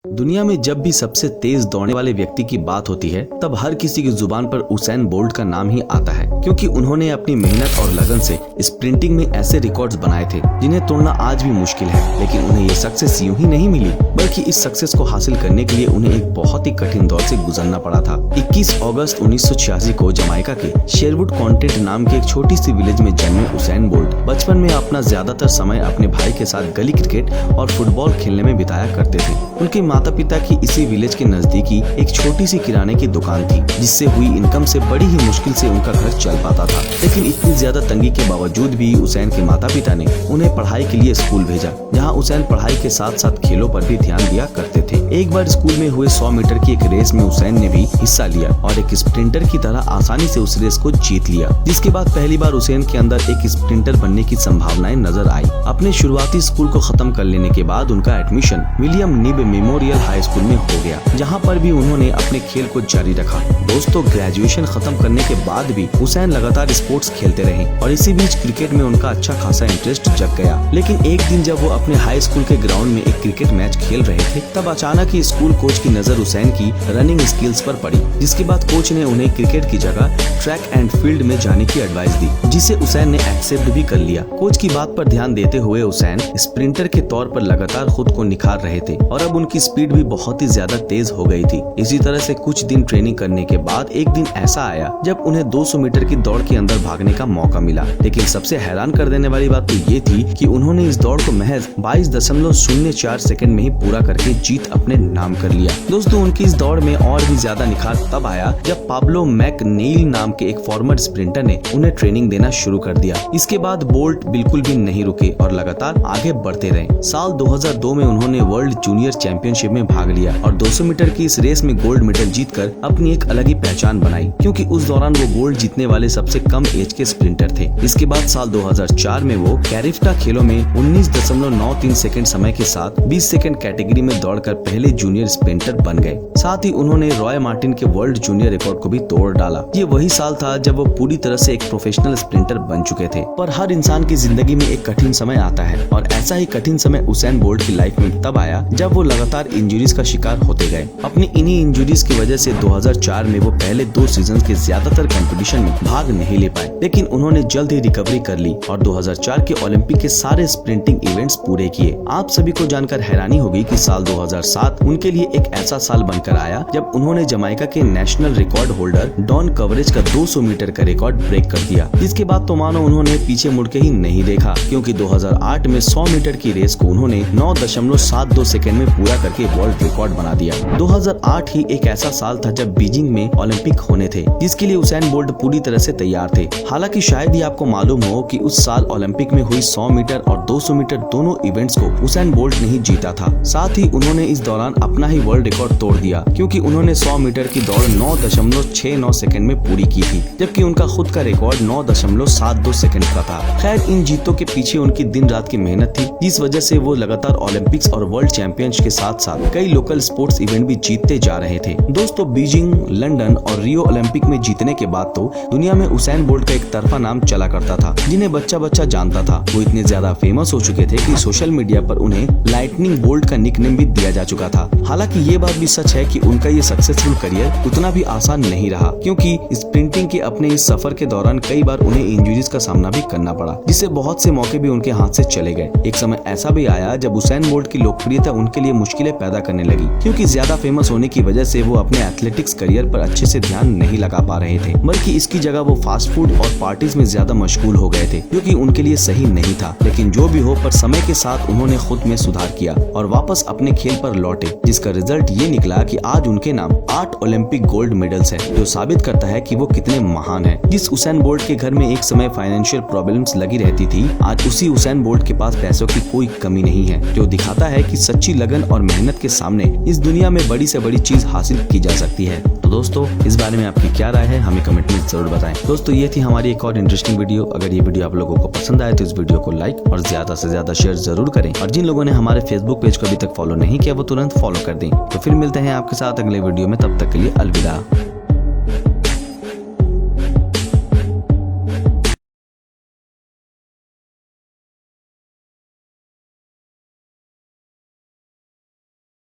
दुनिया में जब भी सबसे तेज दौड़ने वाले व्यक्ति की बात होती है तब हर किसी की जुबान पर उसैन बोल्ट का नाम ही आता है, क्योंकि उन्होंने अपनी मेहनत और लगन से स्प्रिंटिंग में ऐसे रिकॉर्ड्स बनाए थे जिन्हें तोड़ना आज भी मुश्किल है। लेकिन उन्हें ये सक्सेस यूं ही नहीं मिली, बल्कि इस सक्सेस को हासिल करने के लिए उन्हें एक बहुत ही कठिन दौर से गुजरना पड़ा था। 21 अगस्त 1986 को जमाइका के शेरवुड कॉन्टेंट नाम के एक छोटी सी विलेज में जन्मे उसैन बोल्ट बचपन में अपना ज्यादातर समय अपने भाई के साथ गली क्रिकेट और फुटबॉल खेलने में बिताया करते थे। उनके माता पिता की इसी विलेज के नजदीकी एक छोटी सी किराने की दुकान थी, जिससे हुई इनकम से बड़ी ही मुश्किल से उनका घर चल पाता था। लेकिन इतनी ज्यादा तंगी के बावजूद भी उसैन के माता पिता ने उन्हें पढ़ाई के लिए स्कूल भेजा, जहां उसैन पढ़ाई के साथ साथ खेलों पर भी ध्यान दिया करते थे। एक बार स्कूल में हुए 100 मीटर की एक रेस में उसैन ने भी हिस्सा लिया और एक स्प्रिंटर की तरह आसानी से उस रेस को जीत लिया, जिसके बाद पहली बार उसैन के अंदर एक स्प्रिंटर बनने की संभावनाएं नजर आई। अपने शुरुआती स्कूल को खत्म कर लेने के बाद उनका admission William nib memorial high school में हो गया, जहां पर भी उन्होंने अपने खेल को जारी रखा। दोस्तों, ग्रेजुएशन खत्म करने के बाद भी उसैन लगातार स्पोर्ट्स खेलते रहे और इसी बीच क्रिकेट में उनका अच्छा खासा इंटरेस्ट जग गया। लेकिन एक दिन जब वो अपने हाई स्कूल के ग्राउंड में एक क्रिकेट मैच खेल रहे थे, तब अचानक ही स्कूल कोच की नजर उसैन की रनिंग स्किल्स पर पड़ी, जिसके बाद कोच ने उन्हें क्रिकेट की जगह ट्रैक एंड फील्ड में जाने की एडवाइस दी, जिसे उसैन ने एक्सेप्ट भी कर लिया। कोच की बात पर ध्यान देते हुए उसैन स्प्रिंटर के तौर पर लगातार खुद को निखार रहे थे और अब उनकी स्पीड भी बहुत ही ज्यादा तेज हो गई थी। इसी तरह से कुछ दिन ट्रेनिंग करने के बाद एक दिन ऐसा आया जब उन्हें 200 मीटर की दौड़ के अंदर भागने का मौका मिला। लेकिन सबसे हैरान कर देने वाली बात तो ये थी कि उन्होंने इस दौड़ को महज 22.04 सेकंड में ही पूरा करके जीत अपने नाम कर लिया। दोस्तों, उनकी इस दौड़ में और भी ज्यादा निखार तब आया जब पाब्लो मैकनील नाम के एक फॉर्मर स्प्रिंटर ने उन्हें ट्रेनिंग देना शुरू कर दिया। इसके बाद बोल्ट बिल्कुल भी नहीं रुके और लगातार आगे बढ़ते रहे। साल 2002 में उन्होंने वर्ल्ड जूनियर चैंपियनशिप में भाग लिया और 200 मीटर की इस रेस में गोल्ड मेडल जीतकर अपनी एक अलग ही पहचान बनाई, क्योंकि उस दौरान वो गोल्ड जीतने वाले सबसे कम एज के स्प्रिंटर थे। इसके बाद साल 2004 में वो कैरिफ्टा खेलों में 19.93 सेकंड समय के साथ 20 सेकंड कैटेगरी में दौड़कर पहले जूनियर स्प्रिंटर बन गए। साथ ही उन्होंने रॉय मार्टिन के वर्ल्ड जूनियर रिकॉर्ड को भी तोड़ डाला। ये वही साल था जब वो पूरी तरह से एक प्रोफेशनल स्प्रिंटर बन चुके थे। पर हर इंसान की जिंदगी में एक कठिन समय आता है और ऐसा ही कठिन समय उसैन बोल्ट की लाइफ में तब आया जब वो लगातार इंजरीज का शिकार होते गए। अपनी इन्हीं इंजरीज की वजह से 2004 में वो पहले 2 सीजन के ज्यादातर कंपटीशन में भाग नहीं ले पाए, लेकिन उन्होंने जल्द ही रिकवरी कर ली और 2004 के ओलंपिक के सारे स्प्रिंटिंग इवेंट्स पूरे किए। आप सभी को जानकर हैरानी होगी कि साल 2007 उनके लिए एक ऐसा साल बनकर आया जब उन्होंने जमाइका के नेशनल रिकॉर्ड होल्डर डॉन कवरेज का 200 मीटर का रिकॉर्ड ब्रेक कर दिया। जिसके बाद तो मानो उन्होंने पीछे मुड़ के ही नहीं देखा, क्योंकि 2008 में 100 मीटर की रेस को उन्होंने 9.72 सेकंड में पूरा करके वर्ल्ड रिकॉर्ड बना दिया। 2008 ही एक ऐसा साल था जब बीजिंग में ओलंपिक होने थे, जिसके लिए उसैन बोल्ट पूरी तरह से तैयार थे। हालांकि शायद ही आपको मालूम हो कि उस साल ओलंपिक में हुई 100 मीटर और 200 मीटर दोनों इवेंट्स को उसैन बोल्ट ने ही जीता था। साथ ही उन्होंने इस दौरान अपना ही वर्ल्ड रिकॉर्ड तोड़ दिया, क्योंकि उन्होंने 100 मीटर की दौड़ 9.69 सेकंड में पूरी की थी, जबकि उनका खुद का रिकॉर्ड 9.72 सेकंड का था। खैर, इन जीतों के पीछे उनकी दिन रात की मेहनत थी, जिस वजह से वो लगातार ओलंपिक्स और वर्ल्ड चैंपियंस के साथ साथ कई लोकल स्पोर्ट्स इवेंट भी जीतते जा रहे थे। दोस्तों, बीजिंग, लंदन और रियो ओलंपिक में जीतने के बाद तो दुनिया में उसैन बोल्ट का एक तरफा नाम चला करता था, जिन्हें बच्चा बच्चा जानता था। वो इतने ज्यादा फेमस हो चुके थे कि सोशल मीडिया पर उन्हें लाइटनिंग बोल्ट का निकनेम भी दिया जा चुका था। हालांकि ये बात भी सच है कि उनका ये सक्सेसफुल करियर उतना भी आसान नहीं रहा, क्योंकि स्प्रिंटिंग के अपने इस सफर के दौरान कई बार उन्हें इंजरीज का सामना भी करना पड़ा, जिससे बहुत से मौके भी उनके हाथ से चले गए। एक समय ऐसा भी आया जब उसैन बोल्ट की लोकप्रियता उनके लिए मुश्किलें पैदा करने लगी, क्योंकि ज्यादा फेमस होने की वजह से वो अपने एथलेटिक्स करियर पर अच्छे से ध्यान नहीं लगा पा रहे थे, बल्कि इसकी जगह वो फास्ट फूड और पार्टीज में ज्यादा मशगूल हो गए थे, जो कि उनके लिए सही नहीं था। लेकिन जो भी हो, पर समय के साथ उन्होंने खुद में सुधार किया और वापस अपने खेल पर लौटे, जिसका रिजल्ट ये निकला कि आज उनके नाम 8 ओलंपिक गोल्ड मेडल्स हैं, जो साबित करता है कि वो कितने महान हैं। जिस उसैन बोल्ट के घर में एक समय फाइनेंशियल प्रॉब्लम्स लगी रहती थी, आज उसी उसैन बोल्ट के पास पैसों की कोई कमी नहीं है, जो दिखाता है कि सच्ची लगन और मेहनत के सामने इस दुनिया में बड़ी से बड़ी चीज हासिल की जा सकती है। तो दोस्तों, इस बारे में आपकी क्या राय है, हमें कमेंट में जरूर बताएं। दोस्तों, ये थी हमारी एक और इंटरेस्टिंग वीडियो। अगर ये वीडियो आप लोगों को पसंद आए तो इस वीडियो को लाइक और ज्यादा से ज्यादा शेयर जरूर करें, और जिन लोगों ने हमारे फेसबुक पेज को अभी तक फॉलो नहीं किया वो तुरंत फॉलो कर दें। तो फिर मिलते हैं आपके साथ अगले वीडियो में, तब तक के लिए अलविदा।